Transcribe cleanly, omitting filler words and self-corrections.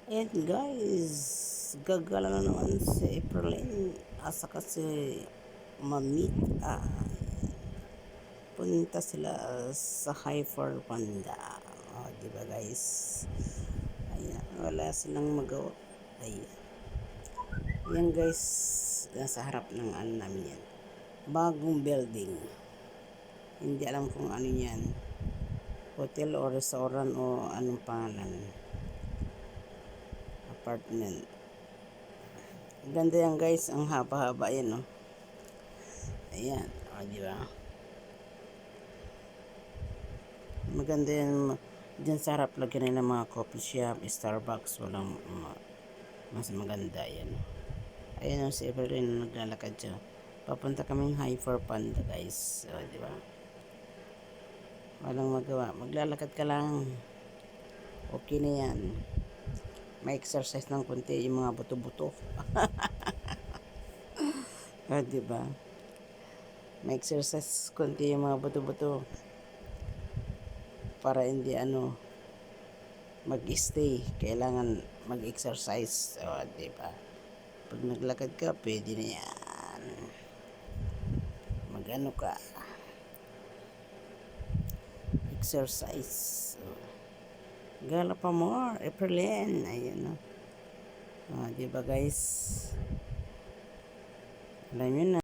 And guys, gagala na naman si Aprilin asa kasi mamit punta sila sa Hyper Panda. Di ba guys? Ayan, wala silang magawa. Ayan. Yan guys, nasa harap ng ano namin yan. Bagong building. Hindi alam kung ano yan. Hotel o restaurant o anong pangalan. Apartment. Ganda yan guys, ang haba-haba yan, no. Ayan, di ba? Maganda yan. Diyan sa harap lagyan nila mga coffee shop, Starbucks, walang mas maganda yan. Ayan si Evelyn naglalakad siya. Papunta kaming Hyper Panda guys. Di ba? Walang magawa. Maglalakad ka lang. Okay na yan. May exercise ng konti yung mga buto-buto. Di ba? May exercise konti yung mga buto-buto para hindi mag-stay. Kailangan mag-exercise. Di ba? Pag naglakad ka, pwede na yan. Mag-ano ka. Exercise. Gala pa more. Aprilin. Ayan, no. Di ba guys? Alam nyo na.